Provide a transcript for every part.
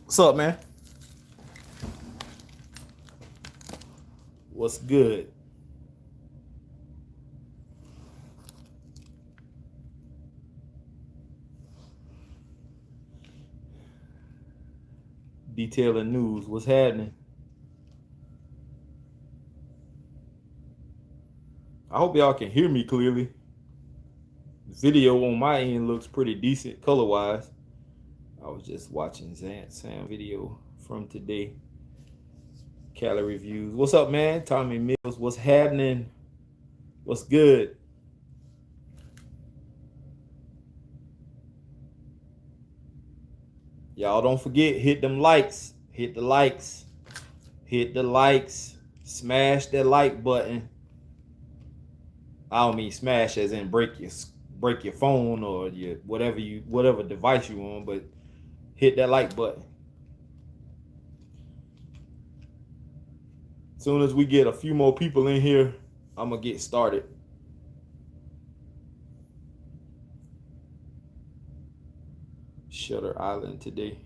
What's up, man? What's good? Detailing news. What's happening? I hope y'all can hear me clearly. The video on my end looks pretty decent color wise. I was just watching Sam video from today. Calorie reviews. What's up, man? Tommy Mills. What's happening? What's good? Y'all don't forget, hit them likes. Hit the likes. Hit the likes. Smash that like button. I don't mean smash as in break your phone or your whatever device you on, but hit that like button. As soon as we get a few more people in here, I'm gonna get started. Shutter Island today.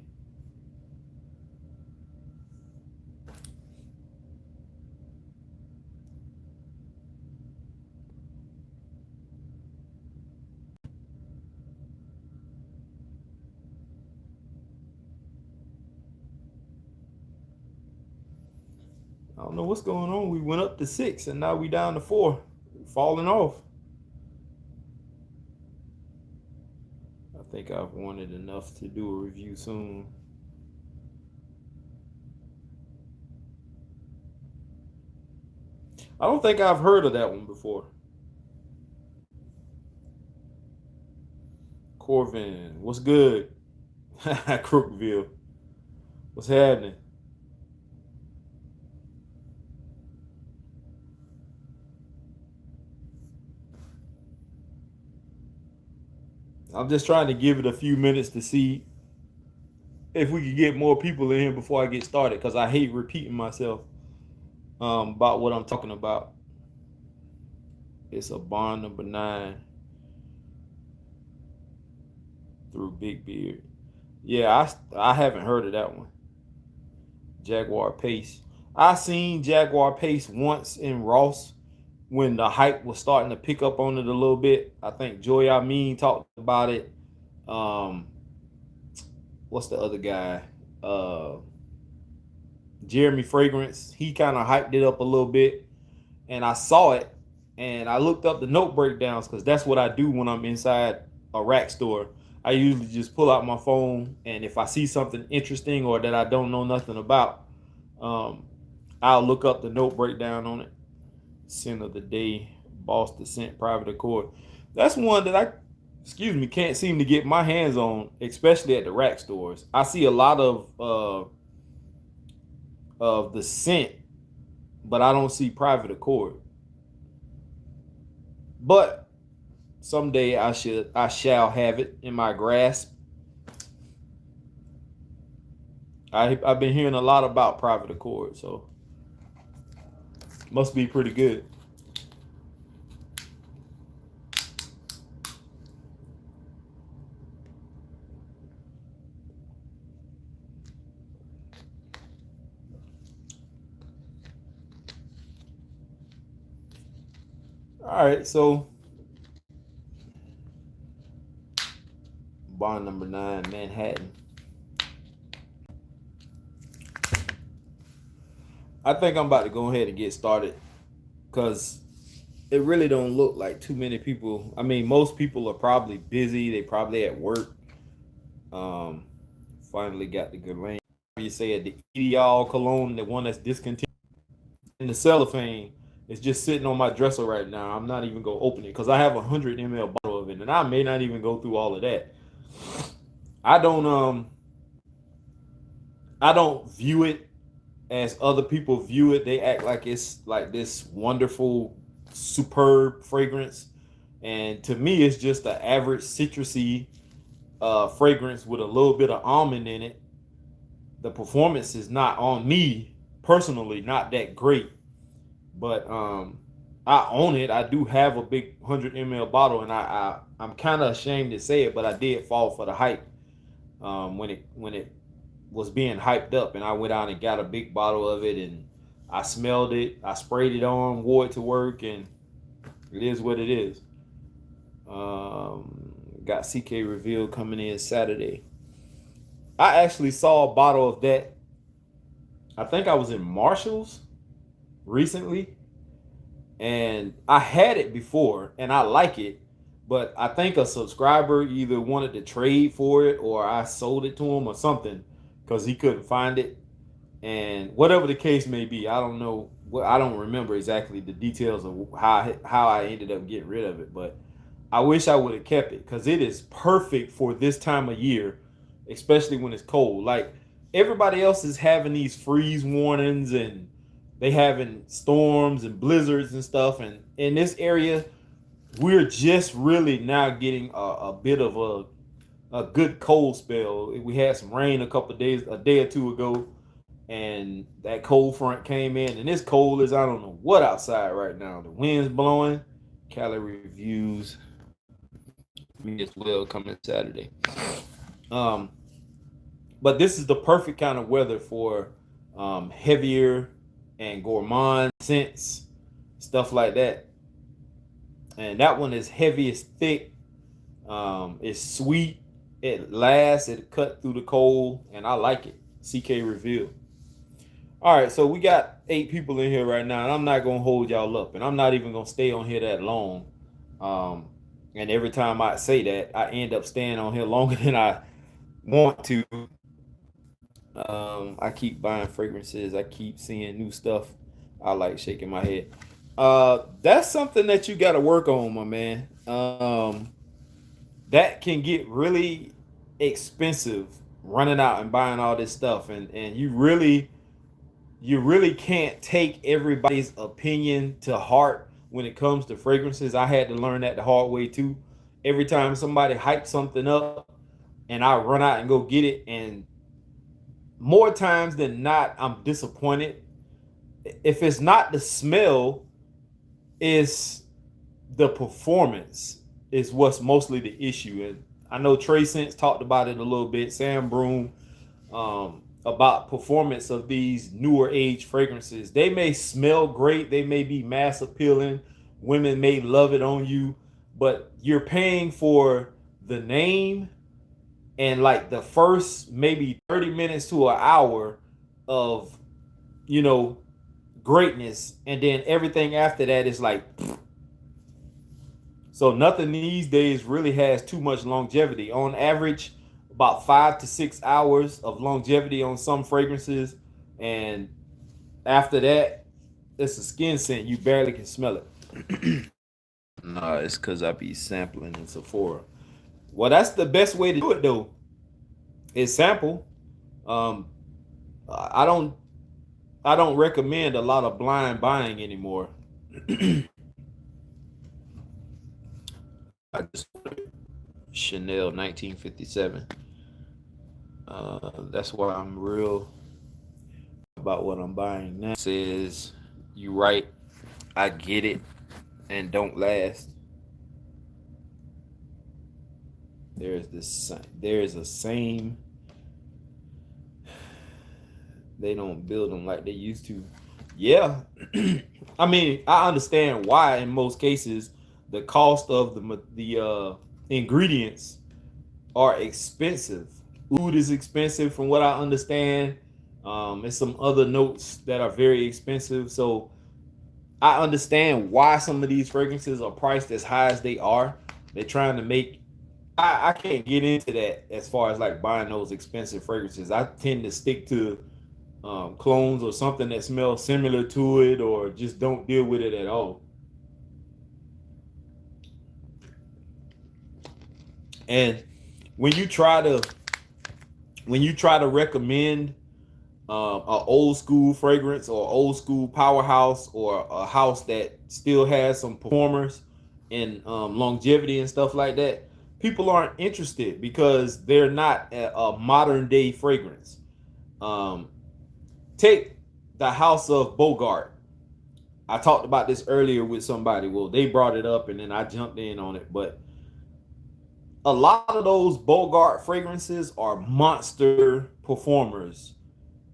I don't know what's going on. We went up to 6 and now we down to 4. Falling off. I think I've wanted enough to do a review soon. I don't think I've heard of that one before. Corvin, what's good? Crookville, what's happening? I'm just trying to give it a few minutes to see if we could get more people in here before I get started, because I hate repeating myself about what I'm talking about. It's a barn number 9 through Big Beard. Yeah, I haven't heard of that one. Jaguar Pace. I seen Jaguar Pace once in Ross when the hype was starting to pick up on it a little bit. I think Joy Amin talked about it. What's the other guy? Jeremy Fragrance. He kind of hyped it up a little bit, and I saw it, and I looked up the note breakdowns because that's what I do when I'm inside a rack store. I usually just pull out my phone, and if I see something interesting or that I don't know nothing about, I'll look up the note breakdown on it. Scent of the day, Boss Descent, Private Accord. That's one that I can't seem to get my hands on, especially at the rack stores. I see a lot of the scent, but I don't see Private Accord. But someday I shall have it in my grasp. I've been hearing a lot about Private Accord, so must be pretty good. All right, so barn number 9, Manhattan. I think I'm about to go ahead and get started because it really don't look like too many people. I mean, most people are probably busy. They probably at work. Finally got the good lane. You say the Ideal cologne, the one that's discontinued in the cellophane, is just sitting on my dresser right now. I'm not even gonna open it because I have 100 ml bottle of it, and I may not even go through all of that. I don't view it as other people view it. They act like it's like this wonderful, superb fragrance, and to me, it's just an average citrusy fragrance with a little bit of almond in it. The performance is not on me personally, not that great, but I own it. I do have a big 100 ml bottle, and I'm kind of ashamed to say it, but I did fall for the hype when it was being hyped up, and I went out and got a big bottle of it, and I smelled it, I sprayed it on, wore it to work, and it is what it is. Got CK Reveal coming in Saturday. I actually saw a bottle of that. I think I was in Marshall's recently, and I had it before, and I like it, but I think a subscriber either wanted to trade for it or I sold it to him or something because he couldn't find it. And whatever the case may be, I don't know. I don't remember exactly the details of how I ended up getting rid of it, but I wish I would have kept it because it is perfect for this time of year, especially when it's cold. Like everybody else is having these freeze warnings and they having storms and blizzards and stuff. And in this area, we're just really now getting a bit of a good cold spell. We had some rain a day or two ago, and that cold front came in, and it's cold as I don't know what outside right now. The wind's blowing. Calorie reviews. Me as well coming Saturday. But this is the perfect kind of weather for heavier and gourmand scents, stuff like that. And that one is heavy, it's thick, it's sweet, it lasts, it cut through the cold, and I like it. CK Reveal. All right, so we got 8 people in here right now, and I'm not gonna hold y'all up, and I'm not even gonna stay on here that long. And every time I say that, I end up staying on here longer than I want to. I keep buying fragrances. I keep seeing new stuff. I like shaking my head. That's something that you got to work on, my man. That can get really expensive running out and buying all this stuff, and you really can't take everybody's opinion to heart when it comes to fragrances. I had to learn that the hard way too. Every time somebody hypes something up and I run out and go get it, and more times than not, I'm disappointed. If it's not the smell, it's the performance is what's mostly the issue. And I know Trey Sense talked about it a little bit, Sam Broom, about performance of these newer age fragrances. They may smell great, they may be mass appealing, women may love it on you, but you're paying for the name and like the first maybe 30 minutes to an hour of, greatness, and then everything after that is like, so nothing these days really has too much longevity. On average, about 5 to 6 hours of longevity on some fragrances, and after that, it's a skin scent. You barely can smell it. No, it's because I be sampling in Sephora. Well, that's the best way to do it, though, is sample. I don't recommend a lot of blind buying anymore. I just Chanel 1957. That's why I'm real about what I'm buying now. It says you right, I get it, and don't last. There's a same. They don't build them like they used to. Yeah. I mean, I understand why in most cases the cost of the ingredients are expensive. Food is expensive from what I understand. And some other notes that are very expensive. So I understand why some of these fragrances are priced as high as they are. They're trying to make, I can't get into that as far as like buying those expensive fragrances. I tend to stick to clones or something that smells similar to it, or just don't deal with it at all. And when you try to recommend an old school fragrance or old school powerhouse or a house that still has some performers and longevity and stuff like that, people aren't interested because they're not a modern day fragrance. Take the House of Bogart. I talked about this earlier with somebody. Well, they brought it up and then I jumped in on it. But a lot of those Bogart fragrances are monster performers,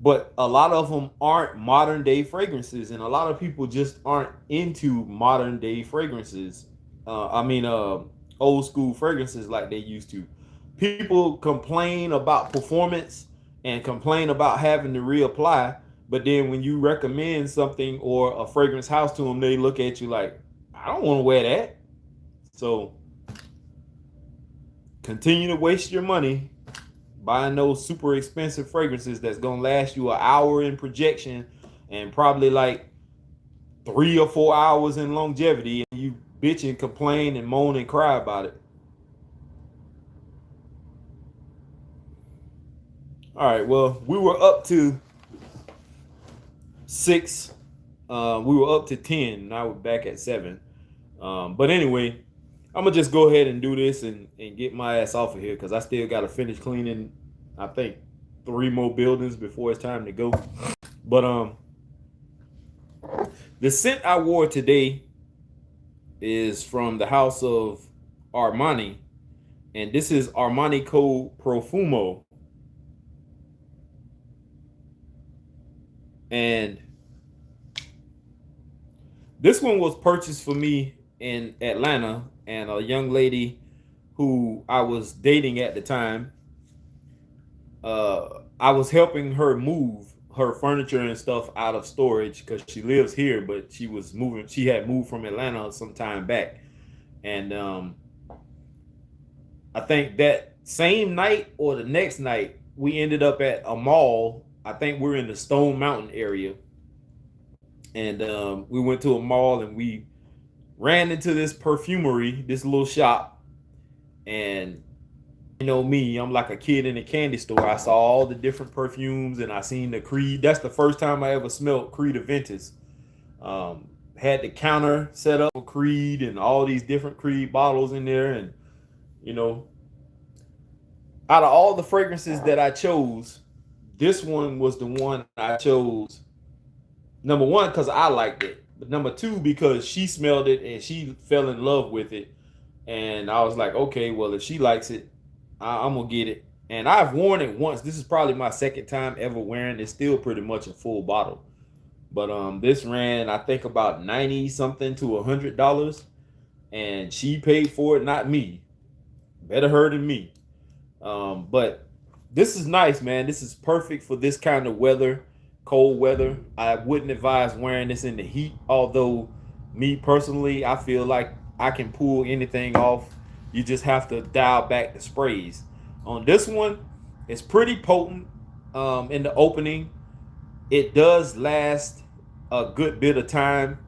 but a lot of them aren't modern day fragrances, and a lot of people just aren't into modern day fragrances. Old school fragrances like they used to. People complain about performance and complain about having to reapply, but then when you recommend something or a fragrance house to them, they look at you like, I don't want to wear that. So continue to waste your money buying those super expensive fragrances that's gonna last you an hour in projection and probably like 3 or 4 hours in longevity, and you bitch and complain and moan and cry about it. All right, well, we were up to 6. We were up to 10. Now we're back at 7. But anyway, I'm gonna just go ahead and do this and get my ass off of here because I still gotta finish cleaning. I think 3 more buildings before it's time to go. But the scent I wore today is from the house of Armani, and this is Armani Code Profumo. And this one was purchased for me in Atlanta, and a young lady who I was dating at the time, I was helping her move her furniture and stuff out of storage because she lives here, but she was moving. She had moved from Atlanta some time back, and I think that same night or the next night we ended up at a mall. I think we're in the Stone Mountain area, and we went to a mall and we ran into this perfumery, this little shop, and you know me, I'm like a kid in a candy store. I saw all the different perfumes and I seen the Creed. That's the first time I ever smelled Creed Aventus. Had the counter set up for Creed and all these different Creed bottles in there. And, you know, out of all the fragrances that I chose, this one was the one I chose. Number one, because I liked it. But number two, because she smelled it and she fell in love with it. And I was like, okay, well, if she likes it, I'm gonna get it. And I've worn it once. This is probably my second time ever wearing it. It's still pretty much a full bottle. But this ran, I think, about 90 something to $100, and she paid for it, not me. Better her than me. But this is nice, man. This is perfect for this kind of weather, cold weather. I wouldn't advise wearing this in the heat, although me personally, I feel like I can pull anything off. You just have to dial back the sprays. On this one, it's pretty potent in the opening. It does last a good bit of time.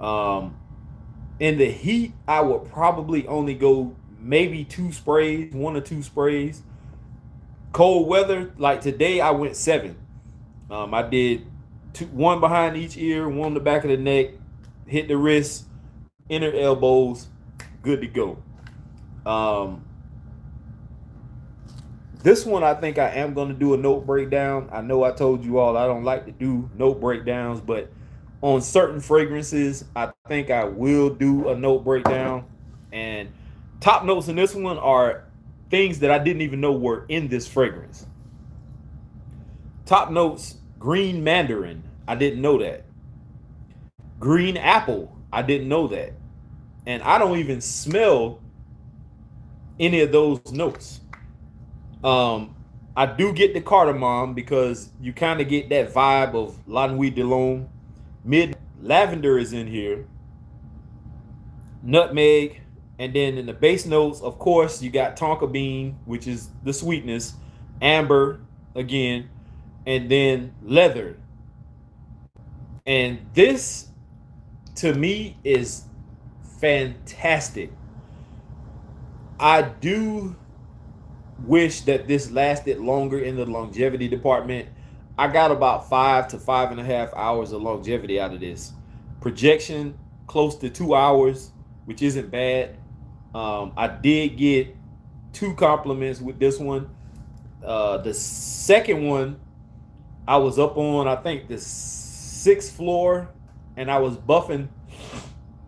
In the heat, I would probably only go maybe 2 sprays, 1 or 2 sprays. Cold weather, like today, I went 7. I did 1 behind each ear, 1 on the back of the neck, hit the wrists, inner elbows, good to go. This one, I think I am going to do a note breakdown. I know I told you all I don't like to do note breakdowns, but on certain fragrances, I think I will do a note breakdown. And top notes in this one are things that I didn't even know were in this fragrance. Top notes, green mandarin. I didn't know that. Green apple. I didn't know that. And I don't even smell any of those notes. I do get the cardamom because you kind of get that vibe of La Nuit de l'Homme. Mid lavender is in here. Nutmeg. And then in the base notes, of course, you got tonka bean, which is the sweetness. Amber, again. And then leather. And this, to me, is fantastic. I do wish that this lasted longer in the longevity department. I got about 5 to 5.5 hours of longevity out of this. Projection close to 2 hours, which isn't bad. I did get 2 compliments with this one. The second one, I was up on, I think, the 6th floor, and I was mopping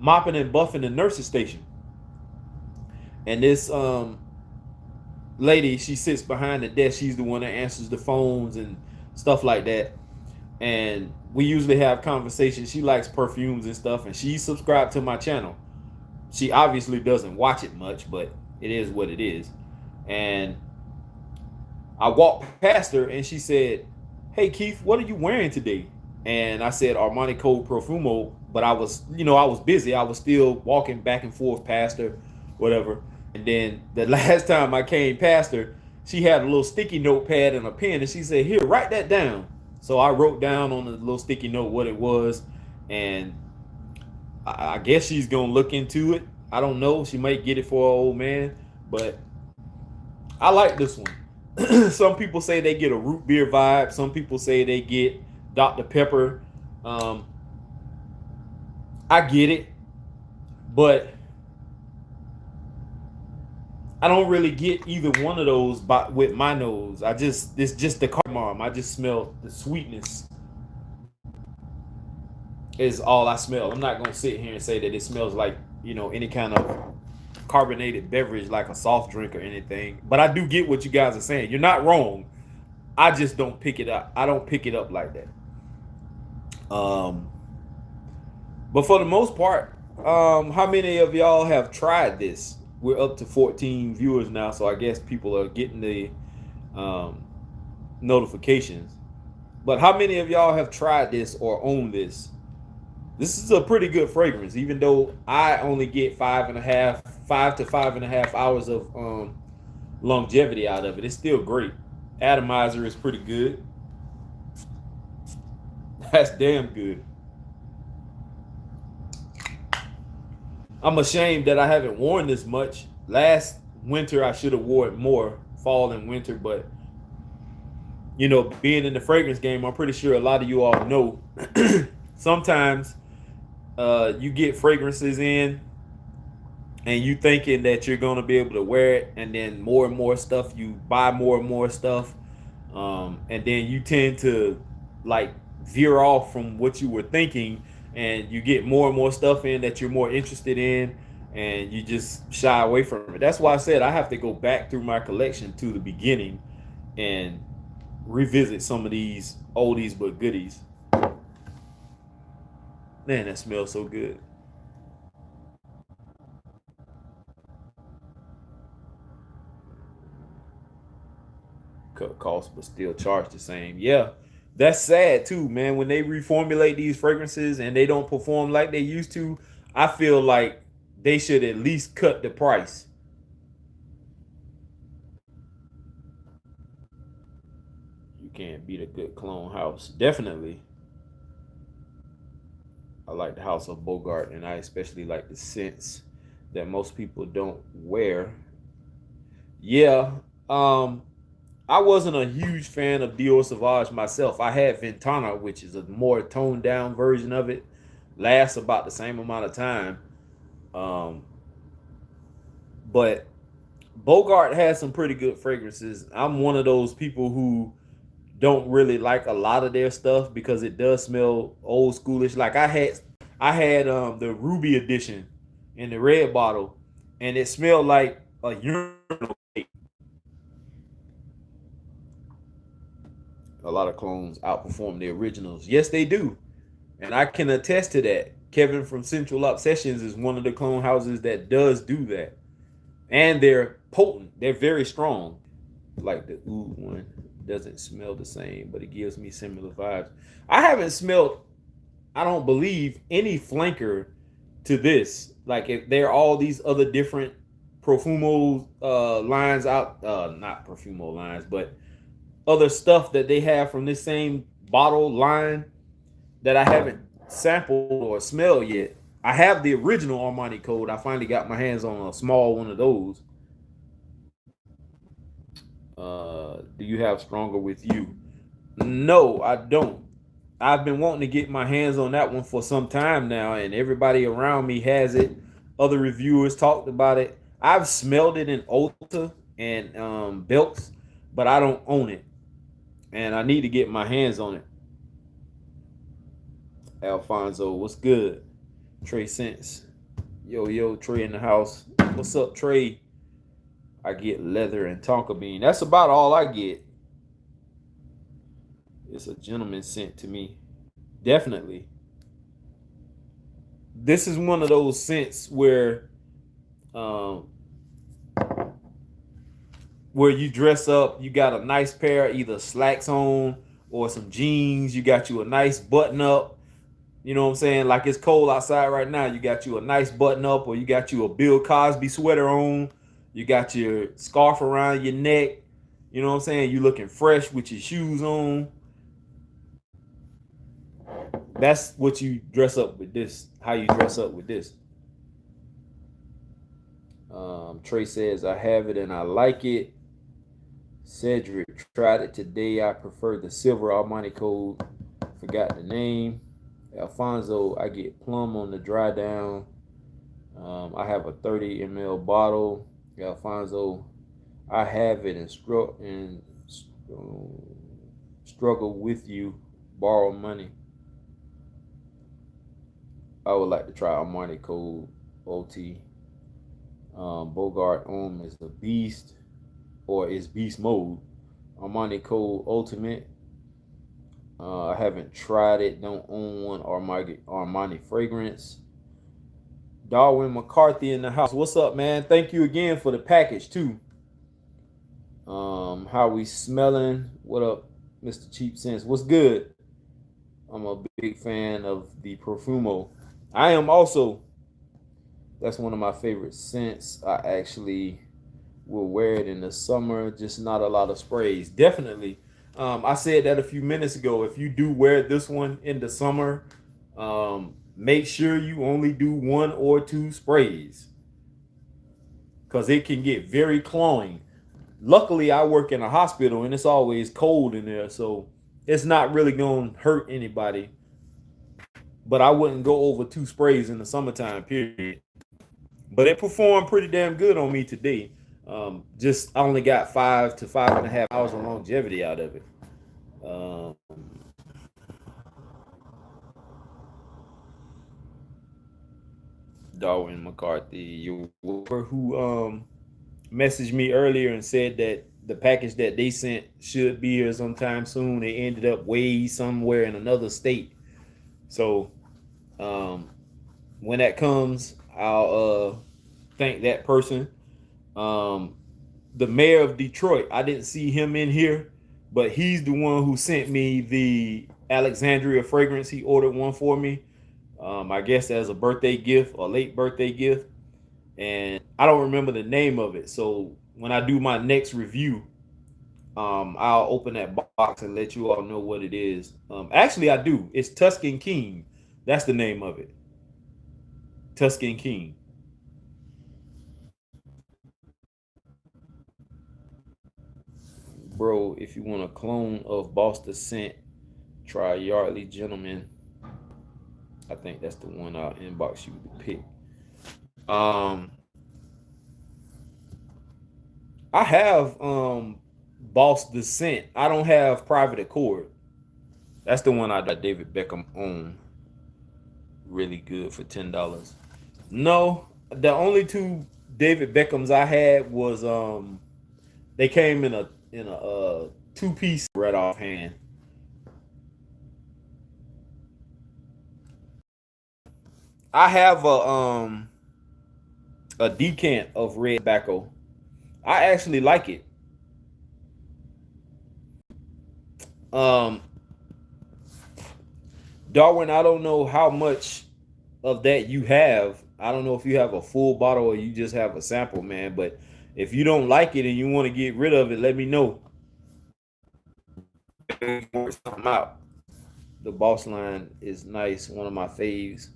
and buffing the nurse's station. And this lady, she sits behind the desk. She's the one that answers the phones and stuff like that. And we usually have conversations. She likes perfumes and stuff, and she's subscribed to my channel. She obviously doesn't watch it much, but it is what it is. And I walked past her and she said, "Hey Keith, what are you wearing today?" And I said Armani Code Profumo, but I was, I was busy. I was still walking back and forth past her, whatever. And then the last time I came past her, she had a little sticky notepad and a pen, and she said, "Here, write that down." So I wrote down on a little sticky note what it was, and I guess she's gonna look into it. I don't know. She might get it for an old man, but I like this one. Some people say they get a root beer vibe. Some people say they get Dr. Pepper. Um, I get it, but I don't really get either one of those with my nose. It's just the cardamom. I just smell the sweetness is all I smell. I'm not gonna sit here and say that it smells like, any kind of carbonated beverage like a soft drink or anything. But I do get what you guys are saying. You're not wrong. I just don't pick it up. I don't pick it up like that. But for the most part, how many of y'all have tried this? We're up to 14 viewers now, so I guess people are getting the notifications. But how many of y'all have tried this or own this? This is a pretty good fragrance, even though I only get 5 to 5.5 hours of longevity out of it. It's still great. Atomizer is pretty good. That's damn good. I'm ashamed that I haven't worn this much. Last winter, I should have worn it more, fall and winter, but being in the fragrance game, I'm pretty sure a lot of you all know sometimes you get fragrances in and you thinking that you're going to be able to wear it, and then more and more stuff, you buy more and more stuff, and then you tend to like veer off from what you were thinking, and you get more and more stuff in that you're more interested in, and you just shy away from it. That's why I said I have to go back through my collection to the beginning and revisit some of these oldies but goodies. Man, that smells so good. Cut costs but still charge the same. Yeah, that's sad too, man. When they reformulate these fragrances and they don't perform like they used to, I feel like they should at least cut the price. You can't beat a good clone house. Definitely. I like the House of Bogart, and I especially like the scents that most people don't wear. Yeah, I wasn't a huge fan of Dior Sauvage myself. I had Ventana, which is a more toned down version of it. Lasts about the same amount of time. But Bogart has some pretty good fragrances. I'm one of those people who don't really like a lot of their stuff because it does smell old schoolish. Like I had the Ruby edition in the red bottle, and it smelled like a urinal. A lot of clones outperform the originals. Yes, they do. And I can attest to that. Kevin from Central Obsessions is one of the clone houses that does do that. And they're potent. They're very strong. Like the Oud one. Doesn't smell the same, but it gives me similar vibes. I haven't smelled, I don't believe, any flanker to this. Like if there are all these other different Profumo lines out, not Profumo lines, but other stuff that they have from this same bottle line that I haven't sampled or smelled yet. I have the original Armani Code. I finally got my hands on a small one of those. Do you have Stronger With You? No, I don't. I've been wanting to get my hands on that one for some time now, and everybody around me has it. Other reviewers talked about it. I've smelled it in Ulta and Belks, but I don't own it, and I need to get my hands on it. Alfonso, what's good? Trey Sense. Yo, Trey in the house. What's up, Trey? I get leather and tonka bean. That's about all I get. It's a gentleman scent to me. Definitely. This is one of those scents um, where you dress up, you got a nice pair of either slacks on or some jeans, you got you a nice button up. You know what I'm saying? Like it's cold outside right now. You got you a nice button up, or you got you a Bill Cosby sweater on. You got your scarf around your neck. You know what I'm saying? You looking fresh with your shoes on. That's what you dress up with this. How you dress up with this. Trey says, I have it and I like it. Cedric tried it today. I prefer the silver Armani Code. Forgot the name. Alfonso, I get plum on the dry down. I have a 30 ml bottle. Alfonso, I have it and struggle with you. Borrow money. I would like to try Armani Code OT. Bogart Ohm is a beast, or is beast mode. Armani Code Ultimate. I haven't tried it. Don't own one. Armani fragrance. Darwin McCarthy in the house. What's up, man? Thank you again for the package too. How we smelling? What up, Mr. Cheap Sense? What's good? I'm a big fan of the Profumo. I am also. That's one of my favorite scents. I actually will wear it in the summer, just not a lot of sprays. Definitely. I said that a few minutes ago. If you do wear this one in the summer, make sure you only do 1 or 2 sprays, because it can get very cloying. Luckily, I work in a hospital and it's always cold in there, so it's not really going to hurt anybody. But I wouldn't go over 2 sprays in the summertime, period. But it performed pretty damn good on me today. Just I only got 5 to 5.5 hours of longevity out of it. Darwin McCarthy, who messaged me earlier and said that the package that they sent should be here sometime soon. They ended up way somewhere in another state. So when that comes, I'll thank that person. The mayor of Detroit, I didn't see him in here, but he's the one who sent me the Alexandria fragrance. He ordered one for me, I guess as a birthday gift, a late birthday gift. And I don't remember the name of it. So when I do my next review, I'll open that box and let you all know what it is. Actually, I do. It's Tuscan King. That's the name of it. Tuscan King. Bro, if you want a clone of Boston Scent, try Yardley Gentleman. I think that's the one I'll inbox you to pick. I have Boss the Scent. I don't have Private Accord. That's the one I got David Beckham on. Really good for $10. No, the only 2 David Beckhams I had was they came in a 2-piece right offhand. I have a decant of red tobacco. I actually like it. Um Darwin, I don't know how much of that you have. I don't know if you have a full bottle or you just have a sample, man. But if you don't like it and you want to get rid of it, let me know. Work something out. The Boss line is nice, one of my faves.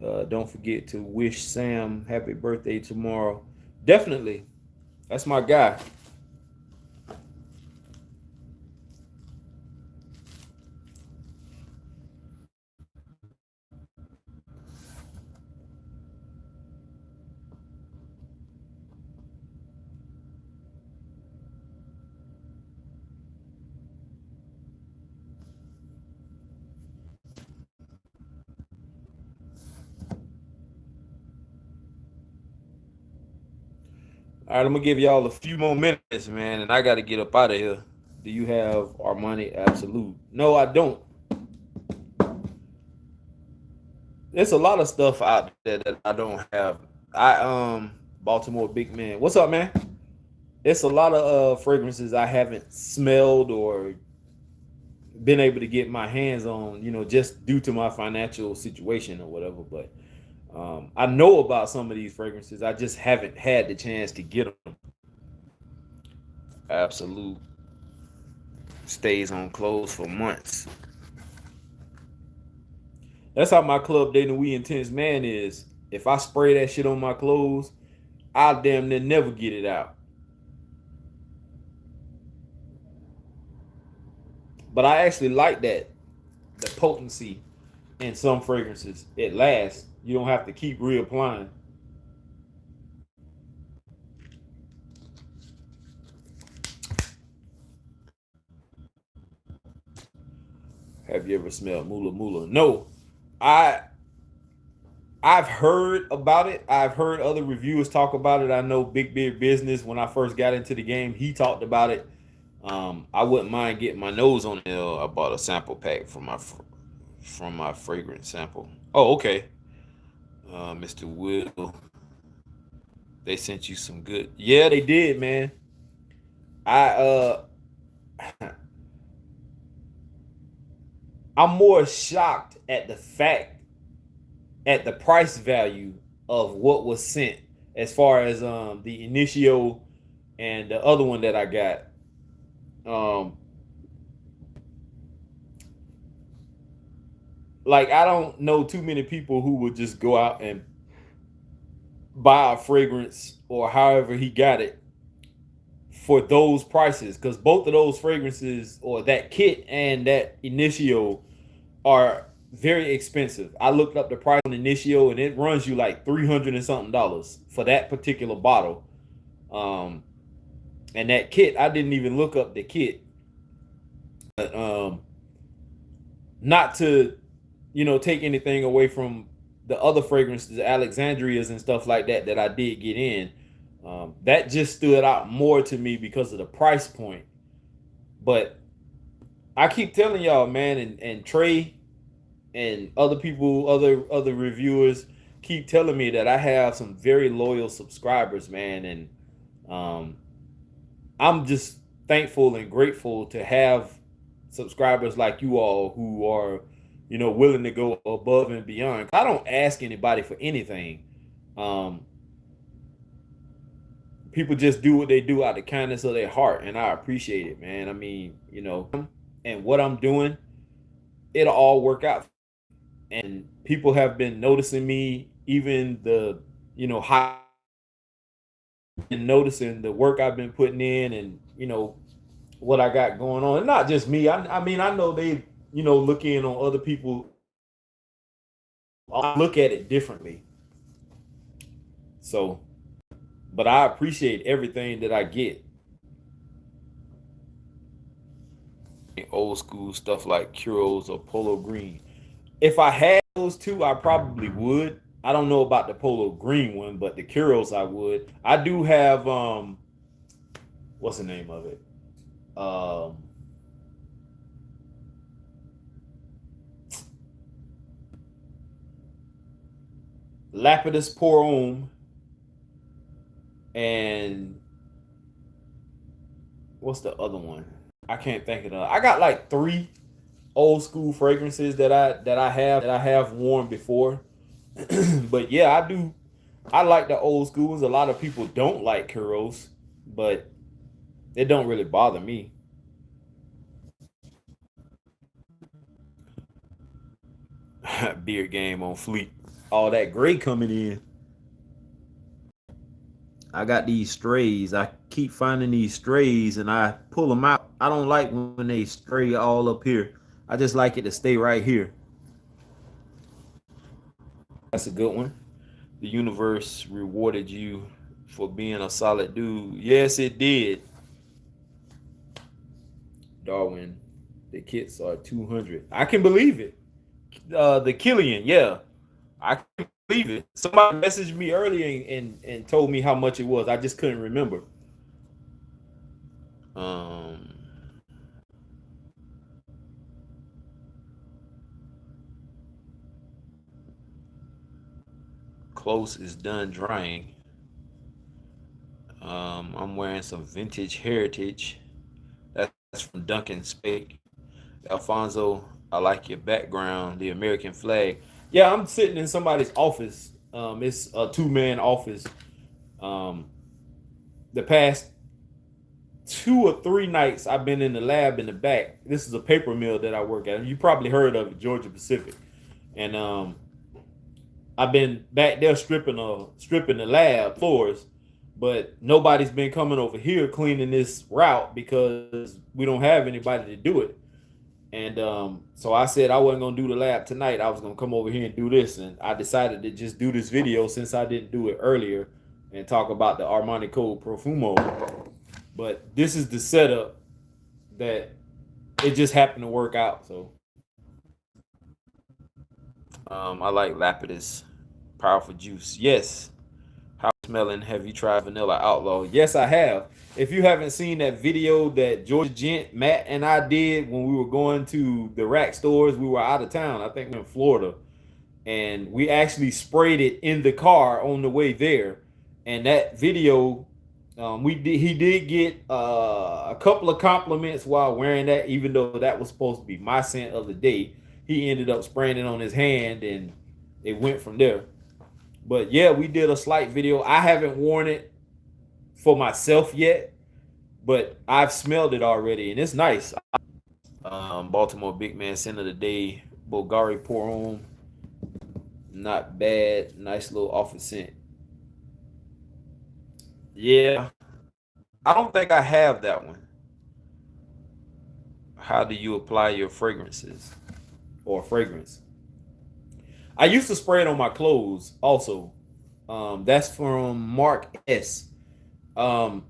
Don't forget to wish Sam happy birthday tomorrow. Definitely, that's my guy. All right, I'm gonna give y'all a few more minutes, man, and I got to get up out of here. Do you have Armani Absolute? No, I don't. There's a lot of stuff out there that I don't have. I Baltimore big man. What's up, man? It's a lot of fragrances I haven't smelled or been able to get my hands on, just due to my financial situation or whatever. But I know about some of these fragrances. I just haven't had the chance to get them. Absolute stays on clothes for months. That's how my Club Day We Intense man is. If I spray that shit on my clothes, I'll damn near never get it out. But I actually like that, the potency in some fragrances. It lasts. You don't have to keep reapplying. Have you ever smelled Mula Mula? No. I I've heard about it. I've heard other reviewers talk about it. I know Big Beard Business, when I first got into the game, he talked about it. I wouldn't mind getting my nose on it. I bought a sample pack from my fragrance sample. Oh, okay. Mr. Will, they sent you some good. Yeah, they did, man. I I'm more shocked at the fact, at the price value of what was sent, as far as the Initio and the other one that I got. Um like, I don't know too many people who would just go out and buy a fragrance or however he got it for those prices, because both of those fragrances, or that kit and that Initio, are very expensive. I looked up the price on Initio and it runs you like 300 and something dollars for that particular bottle. Um, and that kit, I didn't even look up the kit. But not to, take anything away from the other fragrances, Alexandrias and stuff like that, that I did get in. That just stood out more to me because of the price point. But I keep telling y'all, man, and Trey and other people, other reviewers keep telling me that I have some very loyal subscribers, man, and um, I'm just thankful and grateful to have subscribers like you all who are, willing to go above and beyond. I don't ask anybody for anything. Um, People just do what they do out of the kindness of their heart, and I appreciate it, man. I mean, and what I'm doing, it'll all work out. And people have been noticing me, even the, high, and noticing the work I've been putting in, and what I got going on. And not just me. I mean, I know they, look in on other people. I look at it differently. So, but I appreciate everything that I get. Old school stuff like Curos or Polo Green. If I had those two, I probably would. I don't know about the Polo Green one, but the Curos I would. I do have what's the name of it? Um Lapidus Pour Homme, and what's the other one? I can't think of it. I got like three old school fragrances that I have worn before. But yeah, I do. I like the old schools. A lot of people don't like Kuros, but it don't really bother me. Beard game on fleek. All that gray coming in. I got these strays. I keep finding these strays and I pull them out. I don't like when they stray all up here. I just like it to stay right here. That's a good one. The universe rewarded you for being a solid dude. Yes, it did. Darwin, the kits are 200. I can believe it. The Killian, yeah. I believe it. Somebody messaged me earlier and told me how much it was. I just couldn't remember. Um, Close is done drying. I'm wearing some vintage heritage. That's from Duncan Spake. Alfonso, I like your background, the American flag. Yeah, I'm sitting in somebody's office. It's a two-man office. Um, the past 2 or 3 nights I've been in the lab in the back. This is a paper mill that I work at. You probably heard of it, Georgia Pacific. And I've been back there stripping the lab floors, but nobody's been coming over here cleaning this route because we don't have anybody to do it. And so I said I wasn't gonna do the lab tonight. I was gonna come over here and do this, and I decided to just do this video since I didn't do it earlier and talk about the Armani Code Profumo. But this is the setup that it just happened to work out. So I like Lapidus, powerful juice. Yes. How smelling? Have you tried Vanilla Outlaw? Yes, I have. If you haven't seen that video that Georgia Gent, Matt, and I did when we were going to the rack stores, we were out of town. I think we were in Florida, and we actually sprayed it in the car on the way there. And that video, he did get a couple of compliments while wearing that, even though that was supposed to be my scent of the day. He ended up spraying it on his hand, and it went from there. But yeah, we did a slight video. I haven't worn it for myself yet, but I've smelled it already, and it's nice. Baltimore Big Man Scent of the Day, Bulgari Pour not bad. Nice little office scent. Yeah, I don't think I have that one. How do you apply your fragrances or fragrance? I used to spray it on my clothes also. That's from Mark S. Um,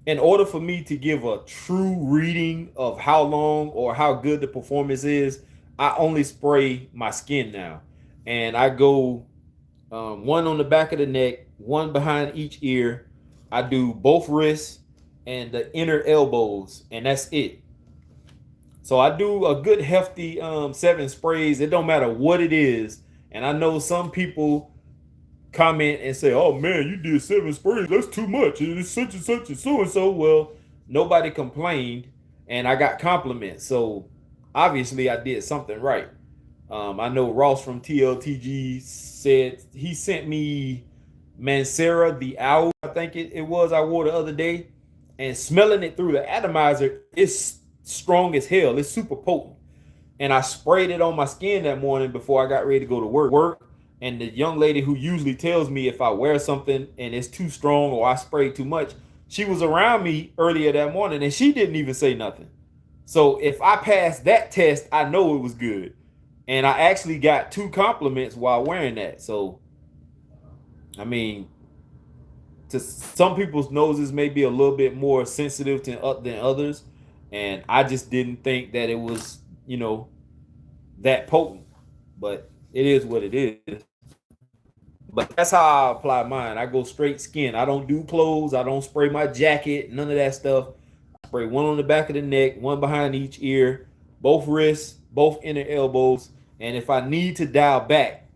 in order for me to give a true reading of how long or how good the performance is, I only spray my skin now. And I go one on the back of the neck, one behind each ear. I do both wrists and the inner elbows, and that's it. So I do a good hefty 7 sprays. It don't matter what it is. And I know some people comment and say, "Oh man, you did 7 sprays. That's too much. It's such and such and so and so." Well, nobody complained, and I got compliments. So obviously, I did something right. I know Ross from TLTG said he sent me Mancera the Owl. I think it was I wore the other day, and smelling it through the atomizer, it's strong as hell. It's super potent. And I sprayed it on my skin that morning before I got ready to go to work. And the young lady who usually tells me if I wear something and it's too strong or I spray too much, she was around me earlier that morning and she didn't even say nothing. So if I passed that test, I know it was good. And I actually got 2 compliments while wearing that. So, I mean, to some people's noses may be a little bit more sensitive than others. And I just didn't think that it was, that potent. But it is what it is. But that's how I apply mine. I go straight skin. I don't do clothes. I don't spray my jacket. None of that stuff. I spray one on the back of the neck, one behind each ear, both wrists, both inner elbows. And if I need to dial back,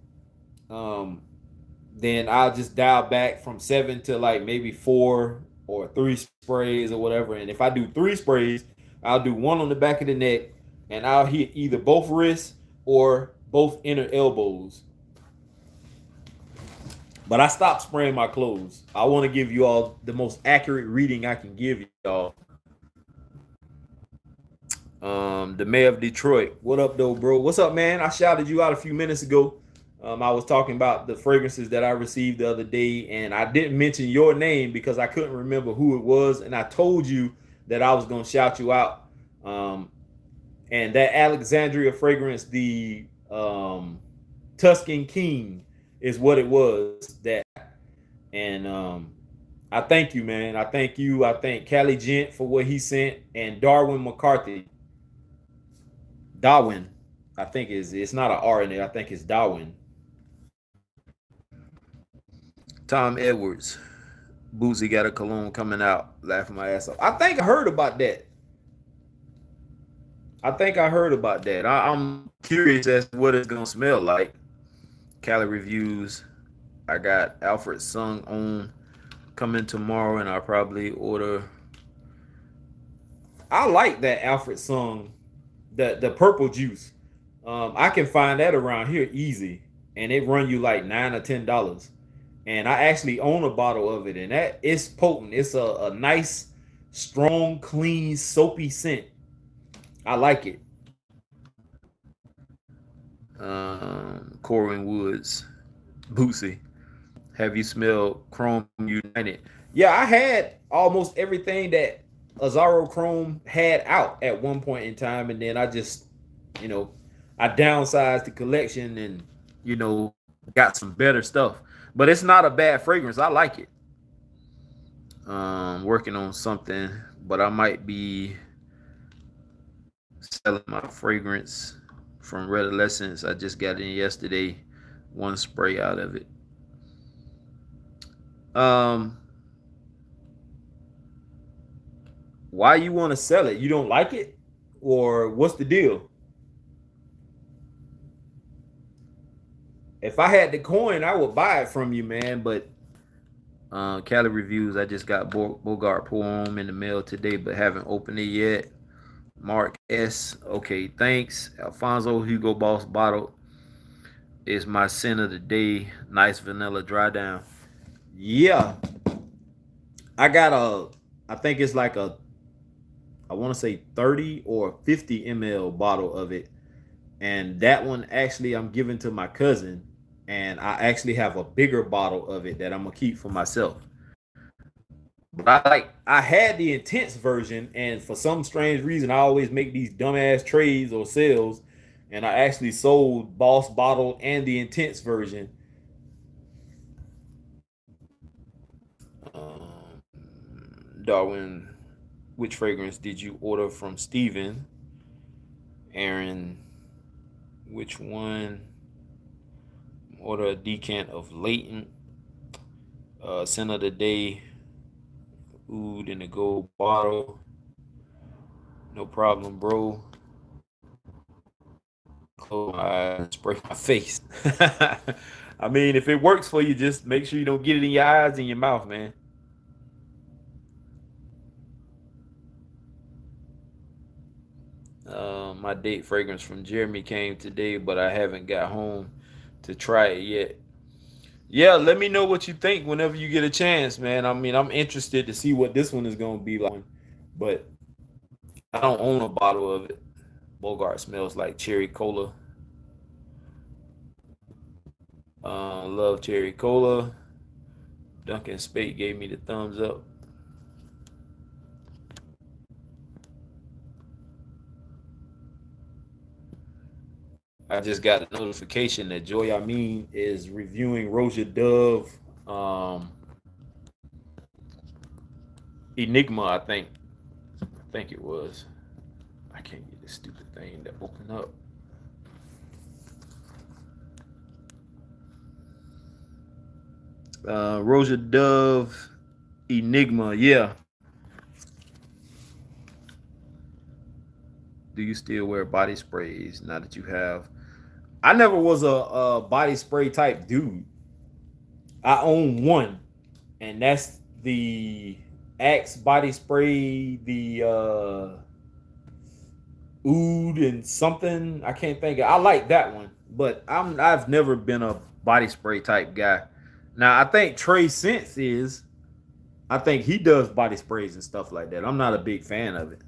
then I'll just dial back from 7 to like maybe 4 or 3 sprays or whatever. And if I do 3 sprays, I'll do one on the back of the neck, and I'll hit either both wrists or both inner elbows. But I stopped spraying my clothes. I want to give you all the most accurate reading I can give y'all. The mayor of Detroit. What up, though, bro? What's up, man? I shouted you out a few minutes ago. I was talking about the fragrances that I received the other day, and I didn't mention your name because I couldn't remember who it was. And I told you that I was going to shout you out. And that Alexandria fragrance, the Tuscan King, is what it was. And I thank you, man. I thank you. I thank Cali Gent for what he sent, and Darwin McCarthy. Darwin, I think it's not an R in there. I think it's Darwin. Tom Edwards. Boosie got a cologne coming out. Laughing my ass off. I think I heard about that. I'm curious as to what it's gonna smell like. Cali reviews. I got Alfred Sung on coming tomorrow, and I'll probably order. I like that Alfred Sung, the purple juice. I can find that around here easy, and it run you like $9 or $10. And I actually own a bottle of it, and that it's potent. It's a nice, strong, clean, soapy scent. I like it. Corwin Woods, Boosie. Have you smelled Chrome United? Yeah, I had almost everything that Azaro Chrome had out at one point in time, and then I just, you know, I downsized the collection and, got some better stuff. But it's not a bad fragrance. I like it. Working on something, but I might be selling my fragrance from Redolescence. I just got in yesterday, one spray out of it. Why you want to sell it? You don't like it, or what's the deal? If I had the coin, I would buy it from you, man. But Cali reviews, I just got Bogart Poem in the mail today, but haven't opened it yet. Mark S. Okay, thanks. Alfonso Hugo Boss bottle is my scent of the day. Nice vanilla dry down. Yeah, I got I think it's like I want to say 30 or 50 ml bottle of it. And that one actually I'm giving to my cousin. And I actually have a bigger bottle of it that I'm gonna keep for myself. But I had the intense version, and for some strange reason, I always make these dumbass trades or sales, and I actually sold Boss Bottle and the intense version. Darwin, which fragrance did you order from Steven? Aaron, which one? Order a decant of latent. Scent of the day. Oud in the gold bottle. No problem, bro. Close my eyes and spray my face. I mean, if it works for you, just make sure you don't get it in your eyes and your mouth, man. My date fragrance from Jeremy came today, but I haven't got home to try it yet. Yeah, let me know what you think whenever you get a chance, man. I mean, I'm interested to see what this one is going to be like, but I don't own a bottle of it. Bogart smells like cherry cola. Love cherry cola. Duncan Spate gave me the thumbs up. I just got a notification that Joy Amin is reviewing Roja Dove Enigma, I think it was. I can't get this stupid thing to open up. Roja Dove Enigma, yeah. Do you still wear body sprays now that you have? I never was a body spray type dude. I own one, and that's the Axe body spray, the Oud and something. I can't think of. I like that one, but I've never been a body spray type guy. Now I think Trey Sense is. I think he does body sprays and stuff like that. I'm not a big fan of it.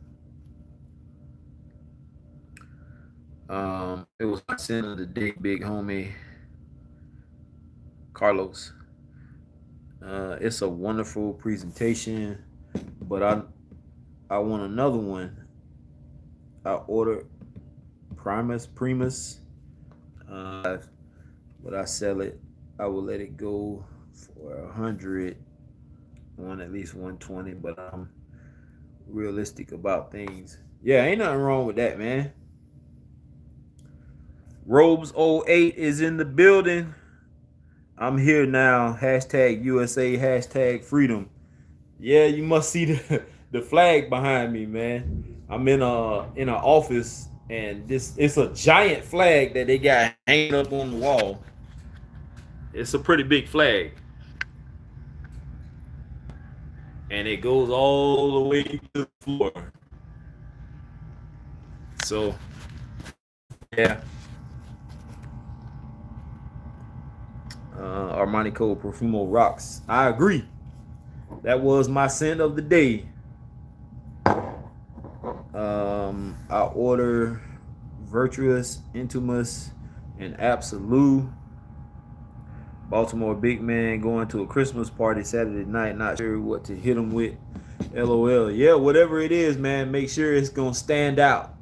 It was my sin of the day, big homie Carlos. It's a wonderful presentation, but I want another one. I ordered Primus, but I sell it. I will let it go for 100, on at least 120. But I'm realistic about things. Yeah, ain't nothing wrong with that, man. Robes 08 is in the building. I'm here now. Hashtag USA. Hashtag freedom. Yeah, you must see the flag behind me, man. I'm in a office, and this it's a giant flag that they got hanging up on the wall. It's a pretty big flag, and it goes all the way to the floor. So yeah, Armani Code Profumo rocks. I agree. That was my scent of the day. I order Virtuous, Intimus, and Absolute. Baltimore big man going to a Christmas party Saturday night, not sure what to hit him with. LOL. Yeah, whatever it is, man, make sure it's gonna stand out.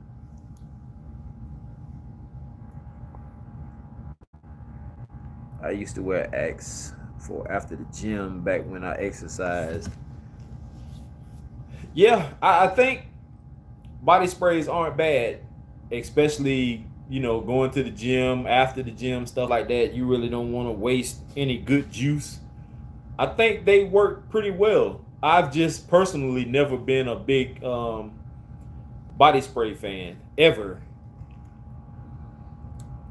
I used to wear Axe for after the gym back when I exercised. Yeah, I think body sprays aren't bad, especially going to the gym, after the gym, stuff like that. You really don't want to waste any good juice. I think they work pretty well. I've just personally never been a big body spray fan ever.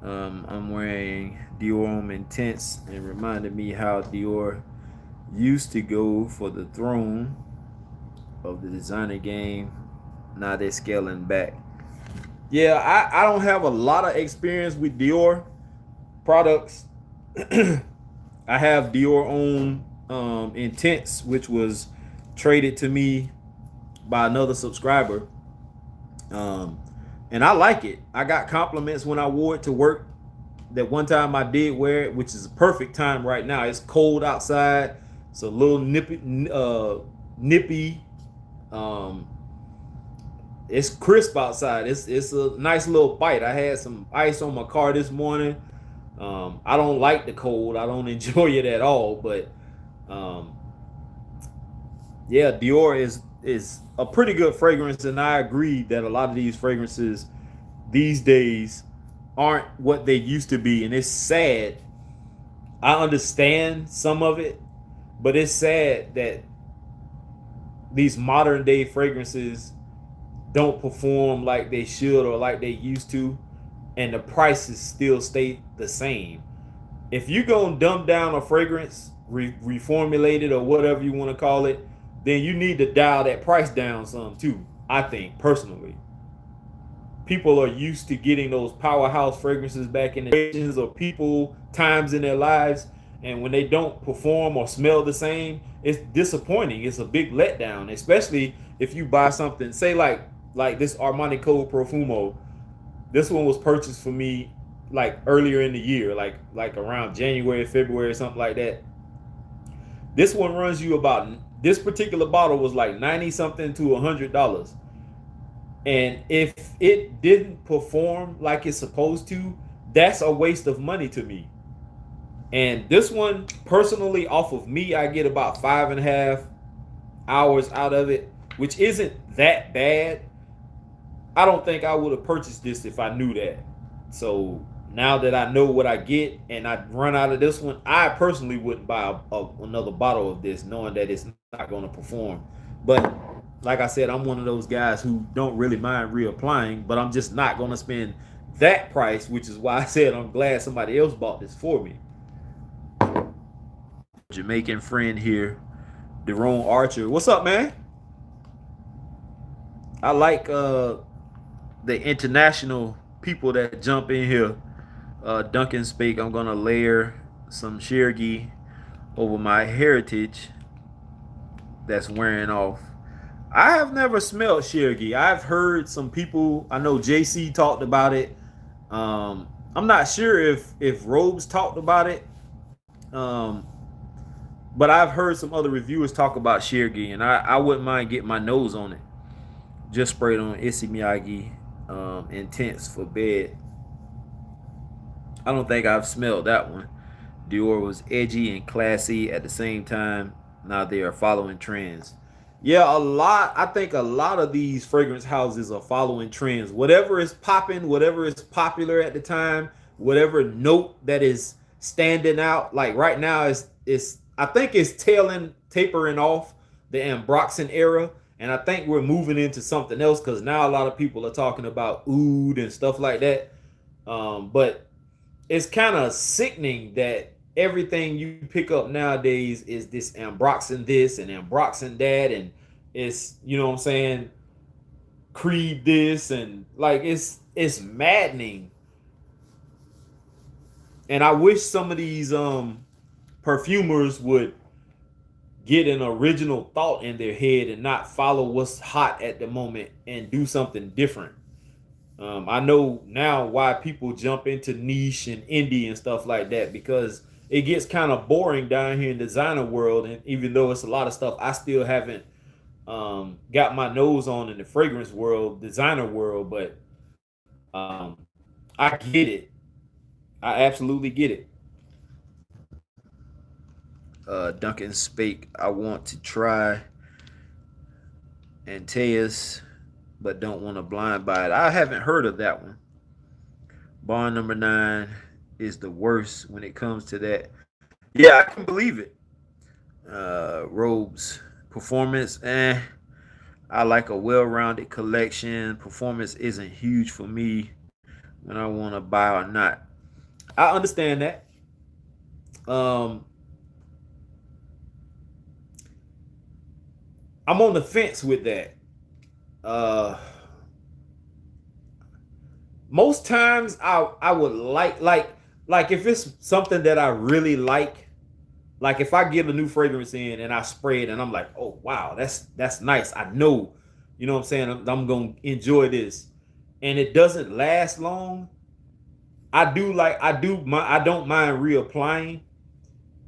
I'm wearing Dior Intense, and reminded me how Dior used to go for the throne of the designer game. Now they're scaling back. Yeah, I don't have a lot of experience with Dior products. I have Dior own Intense, which was traded to me by another subscriber. And I like it. I got compliments when I wore it to work. That one time I did wear it, which is a perfect time right now. It's cold outside. It's a little nippy. It's crisp outside. It's a nice little bite. I had some ice on my car this morning. I don't like the cold. I don't enjoy it at all. But yeah, Dior is a pretty good fragrance, and I agree that a lot of these fragrances these days aren't what they used to be, and it's sad. I understand some of it, but it's sad that these modern day fragrances don't perform like they should or like they used to, and the prices still stay the same. If you're gonna dumb down a fragrance, reformulate it or whatever you want to call it, then you need to dial that price down some too. I think personally, people are used to getting those powerhouse fragrances back in the days or people times in their lives, and when they don't perform or smell the same, it's disappointing. It's a big letdown, especially if you buy something, say like this Armani Code Profumo. This one was purchased for me like earlier in the year, like around January, February, something like that. This one runs you about, this particular bottle was like 90 something to $100. And if it didn't perform like it's supposed to, that's a waste of money to me. And this one, personally, off of me, I get about 5.5 hours out of it, which isn't that bad. I don't think I would have purchased this if I knew that. So now that I know what I get and I run out of this one, I personally wouldn't buy another bottle of this knowing that it's not going to perform. But like I said, I'm one of those guys who don't really mind reapplying, but I'm just not going to spend that price, which is why I said I'm glad somebody else bought this for me. Jamaican friend here, Deron Archer. What's up, man? I like the international people that jump in here. Duncan Spake, I'm gonna layer some Cherokee over my heritage that's wearing off. I have never smelled Cherokee. I've heard some people, I know JC talked about it. I'm not sure if Robes talked about it. But I've heard some other reviewers talk about Cherokee, and I wouldn't mind getting my nose on it. Just sprayed on Issey Miyagi Intense for bed. I don't think I've smelled that one. Dior was edgy and classy at the same time. Now they are following trends. Yeah, I think a lot of these fragrance houses are following trends. Whatever is popping, whatever is popular at the time, whatever note that is standing out. Like right now, it's I think it's tapering off the Ambroxan era, and I think we're moving into something else because now a lot of people are talking about oud and stuff like that. But it's kind of sickening that everything you pick up nowadays is this Ambroxan this and Ambroxan that, and it's, you know what I'm saying, Creed this, and like it's maddening. And I wish some of these perfumers would get an original thought in their head and not follow what's hot at the moment and do something different. I know now why people jump into niche and indie and stuff like that, because it gets kind of boring down here in the designer world. And even though it's a lot of stuff I still haven't got my nose on in the fragrance world, designer world, but I get it. I absolutely get it. Duncan Spake, I want to try Antaeus, but don't want to blind buy it. I haven't heard of that one. Barn number 9 is the worst when it comes to that. Yeah, I can believe it. Robes, performance, I like a well-rounded collection. Performance isn't huge for me when I want to buy or not. I understand that. I'm on the fence with that. Most times I would like if it's something that I really like if I get a new fragrance in and I spray it and I'm like, oh wow, that's nice. I know, you know what I'm saying, I'm gonna enjoy this, and it doesn't last long. I don't mind reapplying,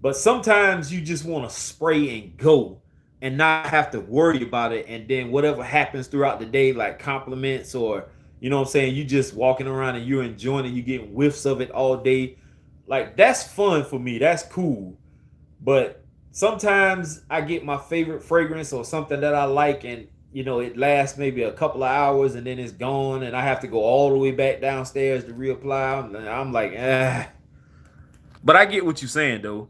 but sometimes you just want to spray and go and not have to worry about it. And then whatever happens throughout the day, like compliments or, you know what I'm saying, you just walking around and you're enjoying it, you getting whiffs of it all day. Like that's fun for me. That's cool. But sometimes I get my favorite fragrance or something that I like, and you know, it lasts maybe a couple of hours and then it's gone, and I have to go all the way back downstairs to reapply. I'm like, But I get what you're saying though.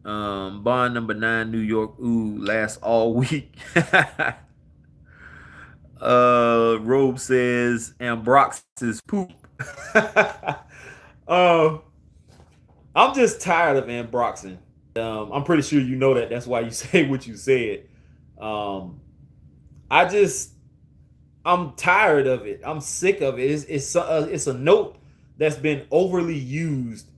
Bond number 9, New York, lasts all week. Robe says Ambrox's poop. I'm just tired of Ambroxan. I'm pretty sure you know that. That's why you say what you said. I'm tired of it. I'm sick of it. It's a note that's been overly used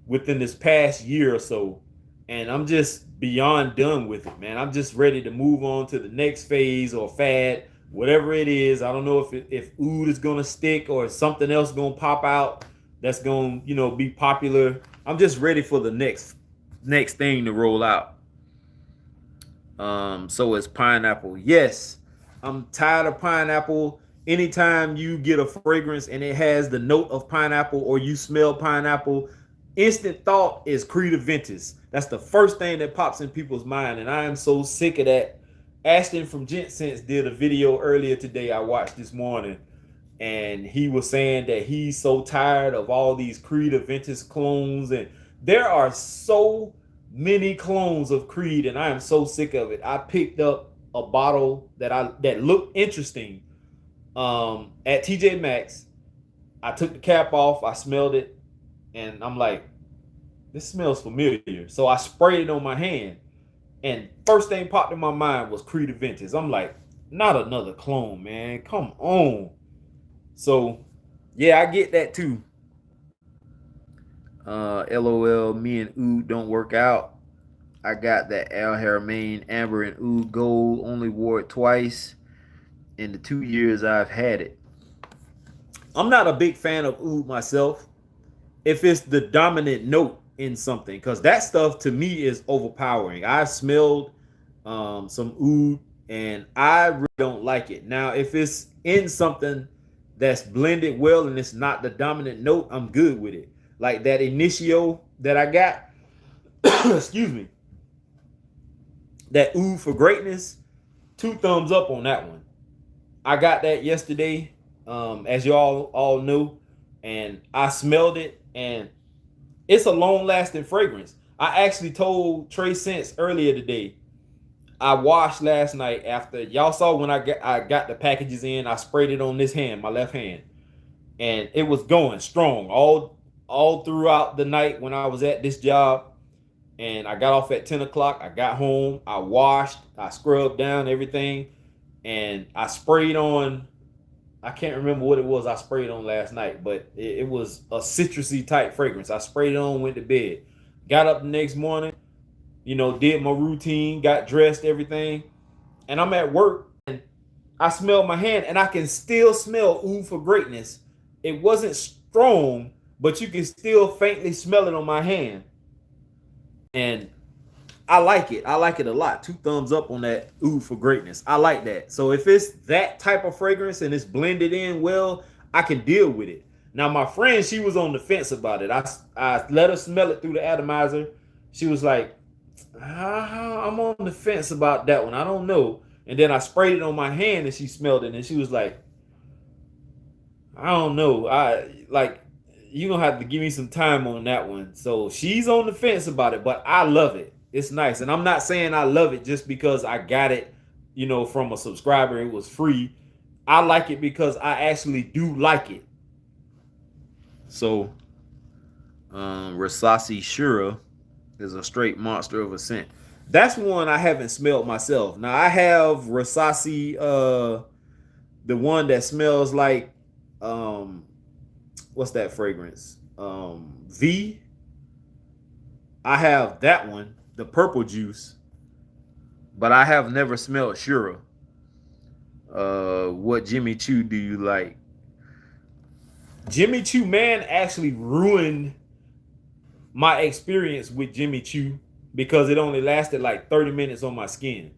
within this past year or so, and I'm just beyond done with it, man. I'm just ready to move on to the next phase or fad, whatever it is. I don't know if oud is gonna stick or something else gonna pop out that's gonna, you know, be popular. I'm just ready for the next thing to roll out. So is pineapple. Yes, I'm tired of pineapple. Anytime you get a fragrance and it has the note of pineapple or you smell pineapple, instant thought is Creed Aventus. That's the first thing that pops in people's mind, and I am so sick of that. Ashton from Gent Sense did a video earlier today I watched this morning, and he was saying that he's so tired of all these Creed Aventus clones, and there are so many clones of Creed, and I am so sick of it. I picked up a bottle that looked interesting at TJ Maxx. I took the cap off, I smelled it, and I'm like, this smells familiar. So I sprayed it on my hand, and first thing popped in my mind was Creed Aventus. I'm like, not another clone, man. Come on. So yeah, I get that too. LOL, me and oud don't work out. I got that Al Haramain Amber and oud gold, only wore it twice in the 2 years I've had it. I'm not a big fan of oud myself if it's the dominant note in something, because that stuff to me is overpowering. I've smelled some oud and I really don't like it. Now, if it's in something that's blended well and it's not the dominant note, I'm good with it. Like that Initio that I got, excuse me, that oud for greatness, 2 thumbs up on that one. I got that yesterday, as y'all all know, and I smelled it, and It's a long lasting fragrance. I actually told Trey Sense earlier today. I washed last night after y'all saw when I got the packages in. I sprayed it on this hand, my left hand, and it was going strong all throughout the night when I was at this job. And I got off at 10 o'clock. I got home. I washed. I scrubbed down everything, and I sprayed on. I can't remember what it was I sprayed on last night, but it was a citrusy type fragrance. I sprayed it on, went to bed, got up the next morning, did my routine, got dressed, everything, and I'm at work and I smelled my hand and I can still smell Oud for Greatness. It wasn't strong, but you can still faintly smell it on my hand. And I like it. I like it a lot. 2 thumbs up on that Oud for Greatness. I like that. So if it's that type of fragrance and it's blended in well, I can deal with it. Now, my friend, she was on the fence about it. I let her smell it through the atomizer. She was like, I'm on the fence about that one. I don't know. And then I sprayed it on my hand and she smelled it and she was like, I don't know. You're going to have to give me some time on that one. So she's on the fence about it, but I love it. It's nice. And I'm not saying I love it just because I got it, from a subscriber. It was free. I like it because I actually do like it. So, Rasasi Shura is a straight monster of a scent. That's one I haven't smelled myself. Now, I have Rasasi, the one that smells like, what's that fragrance? V. I have that one, the purple juice, but I have never smelled Shura. What Jimmy Choo do you like? Jimmy Choo, man, actually ruined my experience with Jimmy Choo because it only lasted like 30 minutes on my skin.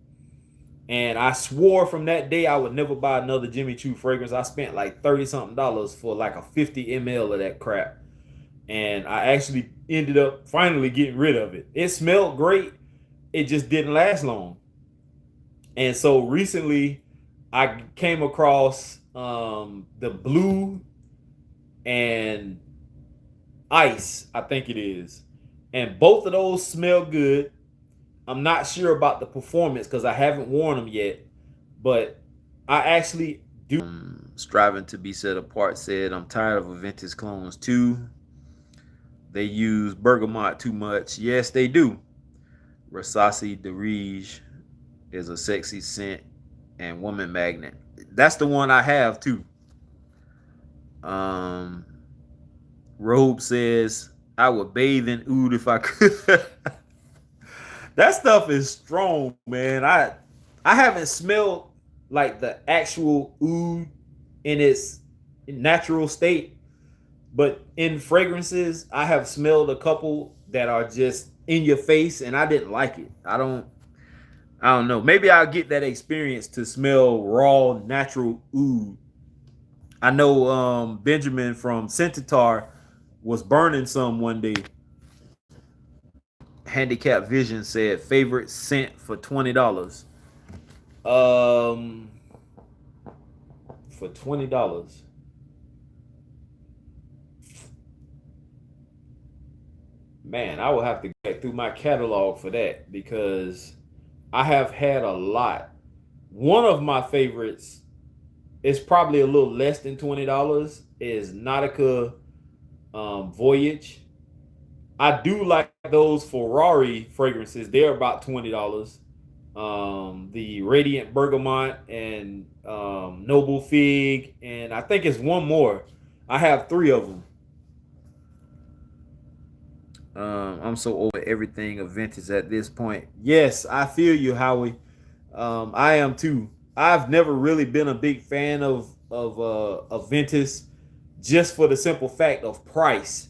And I swore from that day I would never buy another Jimmy Choo fragrance. I spent like $30-something for like a 50 ml of that crap. And I actually ended up finally getting rid of it. It smelled great. It just didn't last long. And so recently I came across the blue and ice, I think it is. And both of those smell good. I'm not sure about the performance because I haven't worn them yet, but I actually do. Striving to be set apart said, I'm tired of Aventus clones too. They use bergamot too much. Yes, they do. Rasasi Dirige is a sexy scent and woman magnet. That's the one I have too. Robe says, I would bathe in oud if I could. That stuff is strong, man. I haven't smelled like the actual oud in its natural state, but in fragrances, I have smelled a couple that are just in your face, and I didn't like it. I don't know. Maybe I'll get that experience to smell raw, natural oud. I know Benjamin from Centaur was burning some one day. Handicap Vision said favorite scent for $20. For $20. Man, I will have to get through my catalog for that because I have had a lot. One of my favorites is probably a little less than $20 is Nautica Voyage. I do like those Ferrari fragrances. They're about $20. The Radiant Bergamot and Noble Fig, and I think it's one more. I have 3 of them. I'm so over everything Aventus at this point. Yes, I feel you, Howie. I am too. I've never really been a big fan of Aventus just for the simple fact of price.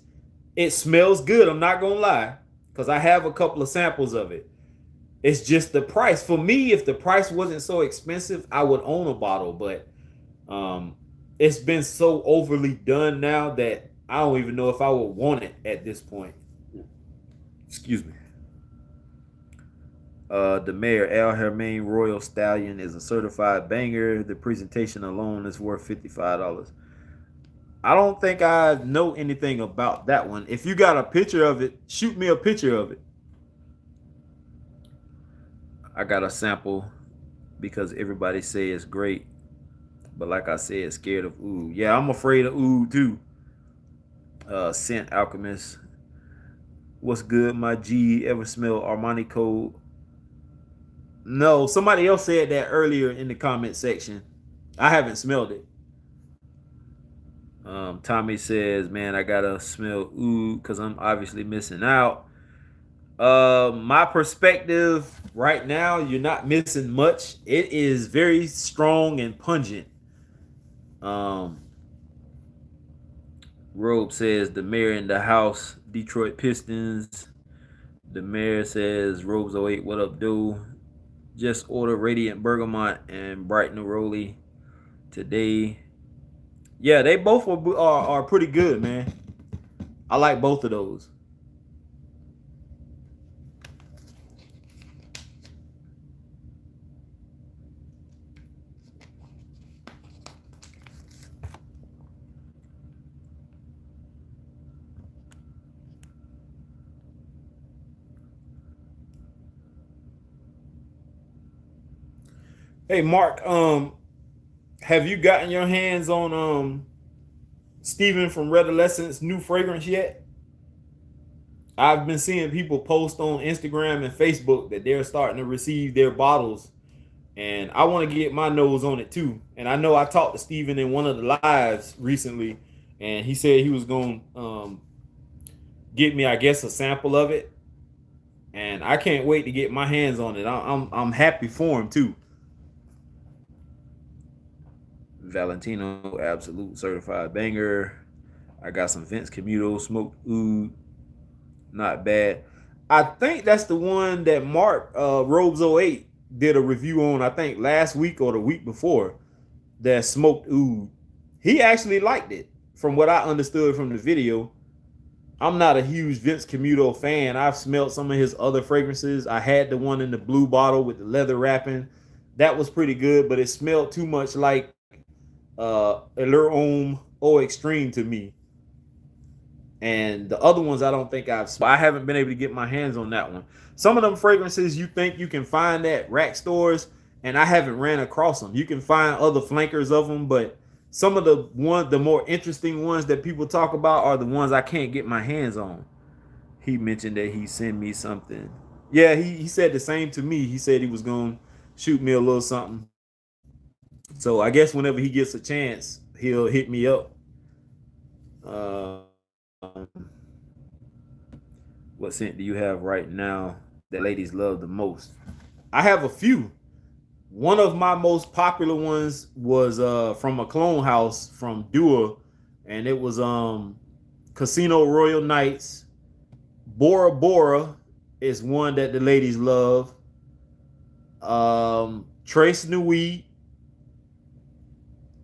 It smells good, I'm not gonna lie, because I have a couple of samples of it. It's just the price. For me, if the price wasn't so expensive, I would own a bottle, but it's been so overly done now that I don't even know if I would want it at this point. Excuse me. The Mayor El Hermain Royal Stallion is a certified banger. The presentation alone is worth $55. I don't think I know anything about that one. If you got a picture of it, shoot me a picture of it. I got a sample because everybody say it's great. But like I said, scared of oud. Yeah, I'm afraid of oud too. Scent Alchemist. What's good, my G? Ever smell Armani Code? No, somebody else said that earlier in the comment section. I haven't smelled it. Tommy says, man, I gotta smell oud because I'm obviously missing out. My perspective right now, you're not missing much. It is very strong and pungent. Robe says the mayor in the house, Detroit Pistons. The mayor says Robes 08, what up, dude? Just order Radiant Bergamot and Bright Neroli today. Yeah, they both are pretty good, man. I like both of those. Hey Mark, have you gotten your hands on Steven from Redolescent's new fragrance yet? I've been seeing people post on Instagram and Facebook that they're starting to receive their bottles, and I want to get my nose on it too. And I know I talked to Steven in one of the lives recently, and he said he was going to get me, I guess, a sample of it, and I can't wait to get my hands on it. I'm happy for him too. Valentino, absolute certified banger. I got some Vince Camuto smoked oud, not bad. I think that's the one that Mark Robes 08 did a review on, I think last week or the week before, that smoked oud. He actually liked it from what I understood from the video. I'm not a huge Vince Camuto fan. I've smelled some of his other fragrances. I had the one in the blue bottle with the leather wrapping. That was pretty good, but it smelled too much like Allure Homme Eau Extreme to me. And the other ones I don't think I haven't been able to get my hands on that one. Some of them fragrances you think you can find at rack stores, and I haven't ran across them. You can find other flankers of them, but some of the more interesting ones that people talk about are the ones I can't get my hands on. He mentioned that he sent me something. Yeah, he said the same to me. He said he was going to shoot me a little something. So I guess whenever he gets a chance, he'll hit me up. What scent do you have right now that ladies love the most? I have a few. One of my most popular ones was from a clone house from Dua, and it was Casino Royal Nights. Bora Bora is one that the ladies love. Trace Nuit.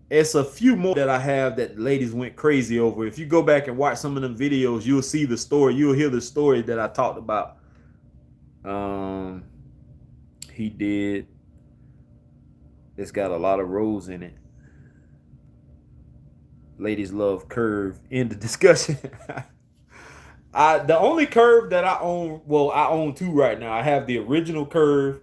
It's a few more that I have that ladies went crazy over. If you go back and watch some of them videos, you'll see the story. You'll hear the story that I talked about. He did. It's got a lot of rose in it. Ladies love Curve. End the discussion. The only Curve that I own, well, I own two right now. I have the original Curve,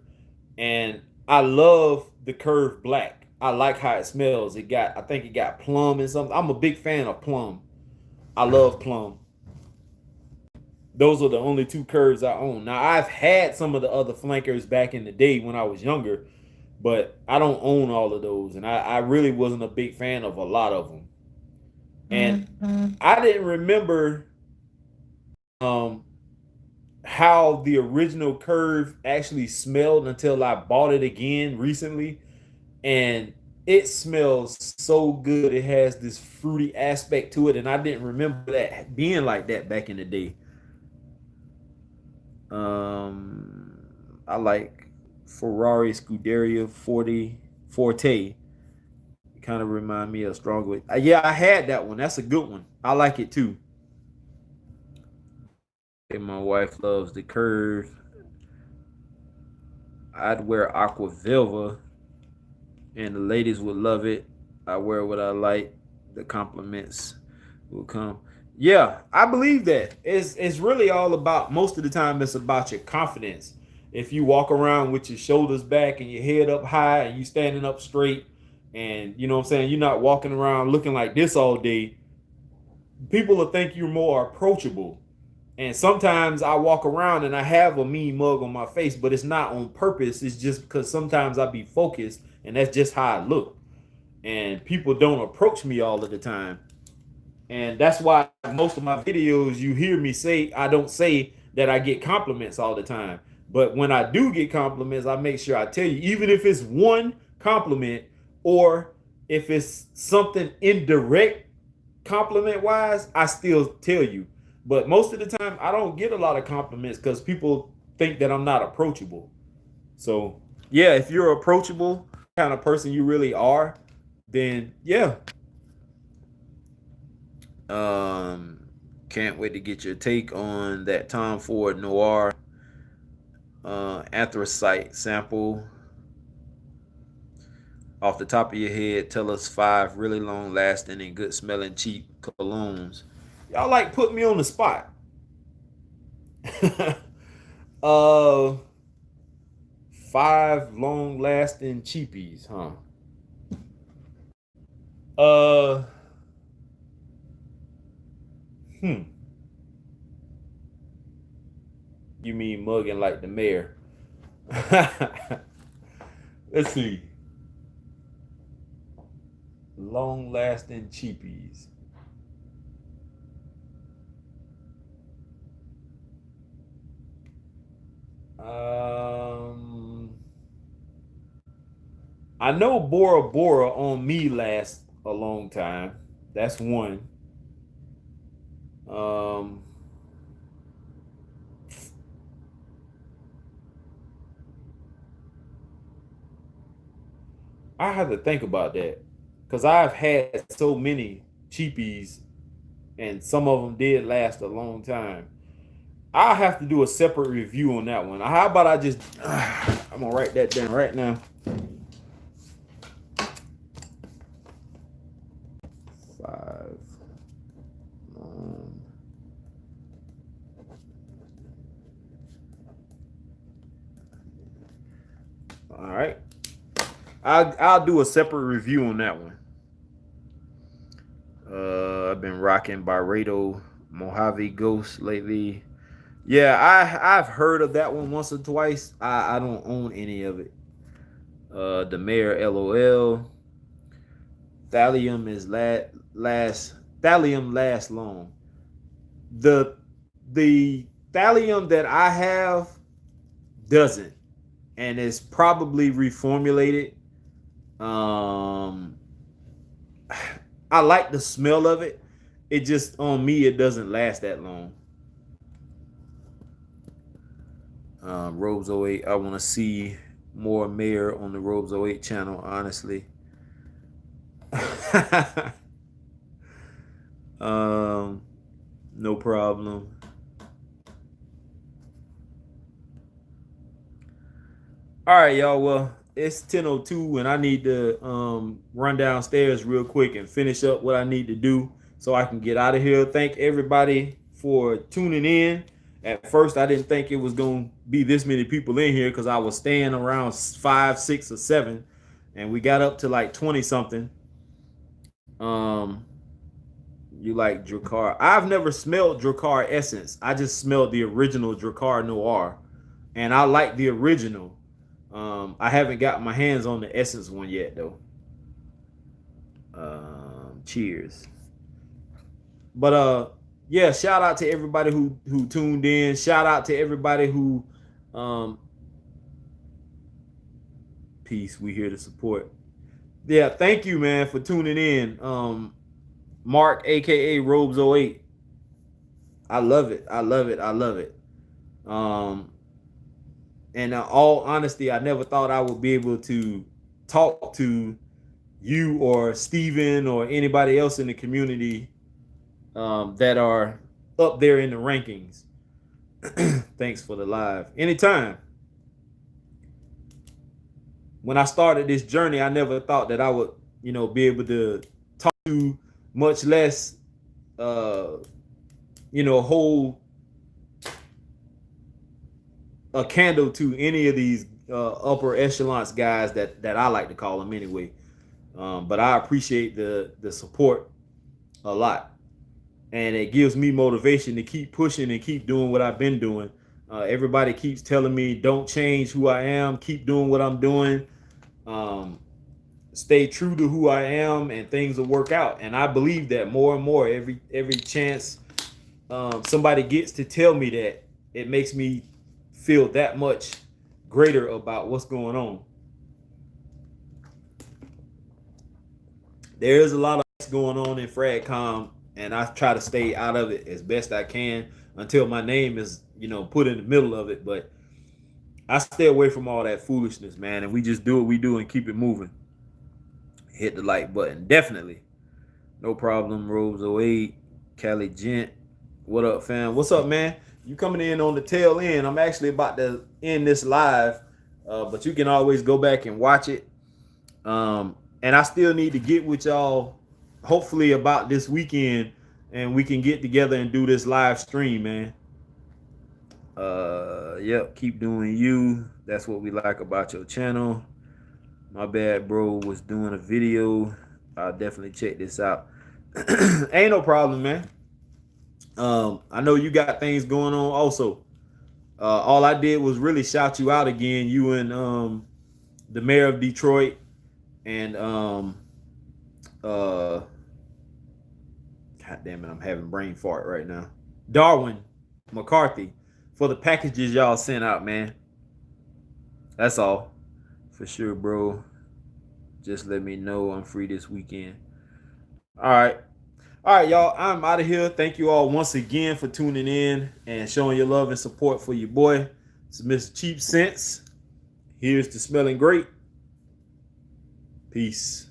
and I love the Curve Black. I like how it smells. I think it got plum and something. I'm a big fan of plum. I love plum. Those are the only two curves I own. Now I've had some of the other flankers back in the day when I was younger, but I don't own all of those, and I really wasn't a big fan of a lot of them. And I didn't remember how the original Curve actually smelled until I bought it again recently. And it smells so good. It has this fruity aspect to it, and I didn't remember that being like that back in the day. I like Ferrari Scuderia 40 Forte. It kind of remind me of Stronger. Yeah, I had that one. That's a good one. I like it too. And my wife loves the Curve. I'd wear Aqua Velva, and the ladies would love it. I wear what I like. The compliments will come. Yeah, I believe that. It's really all about, most of the time it's about your confidence. If you walk around with your shoulders back and your head up high and you standing up straight, and you know what I'm saying, you're not walking around looking like this all day, people will think you're more approachable. And sometimes I walk around and I have a mean mug on my face, but it's not on purpose. It's just because sometimes I be focused and that's just how I look. And people don't approach me all of the time. And that's why most of my videos you hear me say, I don't say that I get compliments all the time. But when I do get compliments, I make sure I tell you, even if it's one compliment or if it's something indirect compliment wise, I still tell you. But most of the time, I don't get a lot of compliments because people think that I'm not approachable. So, yeah, if you're approachable kind of person you really are, then yeah. Um, can't wait to get your take on that Tom Ford Noir anthracite sample. Off the top of your head, tell us 5 really long lasting and good smelling cheap colognes. Y'all like put me on the spot. uh 5 long lasting cheapies, huh? Uh hmm. You mean mugging like the mayor? Let's see. Long lasting cheapies. Um, I know Bora Bora on me lasts a long time. That's one. Um, I have to think about that because I've had so many cheapies, and some of them did last a long time. I'll have to do a separate review on that one. How about I just, I'm gonna write that down right now. 5. All right. I'll do a separate review on that one. I've been rocking Byredo Mojave Ghost lately. Yeah, I've heard of that one once or twice. I don't own any of it. The Mayor LOL. Thallium is last Thallium lasts long. The the Thallium that I have doesn't, and it's probably reformulated. Um, I like the smell of it. It just, on me, it doesn't last that long. Robes 08. I want to see more Mayor on the Robes 08 channel, honestly. No problem. All right, y'all. Well, it's 10:02 and I need to run downstairs real quick and finish up what I need to do so I can get out of here. Thank everybody for tuning in. At first, I didn't think it was going to be this many people in here because I was staying around 5, 6, or 7, and we got up to like 20 something. You like Drakkar? I've never smelled Drakkar Essence. I just smelled the original Drakkar Noir, and I like the original. I haven't got my hands on the Essence one yet, though. Cheers. But yeah, shout out to everybody who tuned in. Shout out to everybody who peace. We here to support. Yeah, thank you, man, for tuning in. Mark, aka Robes 08. I love it. I love it. I love it. And in all honesty, I never thought I would be able to talk to you or Steven or anybody else in the community that are up there in the rankings. Thanks for the live. Anytime. When I started this journey, I never thought that I would, be able to talk to, much less hold a candle to any of these upper echelons guys that I like to call them anyway. But I appreciate the support a lot, and it gives me motivation to keep pushing and keep doing what I've been doing. Everybody keeps telling me, don't change who I am, keep doing what I'm doing, stay true to who I am, and things will work out. And I believe that more and more every chance somebody gets to tell me that, it makes me feel that much greater about what's going on. There's a lot of going on in FragCom, and I try to stay out of it as best I can until my name is, put in the middle of it. But I stay away from all that foolishness, man, and we just do what we do and keep it moving. Hit the like button, definitely. No problem, Robes 08, Cali Gent. What up, fam? What's up, man? You coming in on the tail end. I'm actually about to end this live, but you can always go back and watch it. And I still need to get with y'all, hopefully about this weekend, and we can get together and do this live stream, man. Yep, keep doing you. That's what we like about your channel. My bad, bro, was doing a video. I'll definitely check this out. Ain't no problem, man. I know you got things going on also. All I did was really shout you out again, you and the mayor of Detroit, and God damn it, I'm having brain fart right now. Darwin McCarthy, for the packages y'all sent out, man. That's all. For sure, bro. Just let me know I'm free this weekend. All right, y'all. I'm out of here. Thank you all once again for tuning in and showing your love and support for your boy. It's Mr. Cheap Sense. Here's to smelling great. Peace.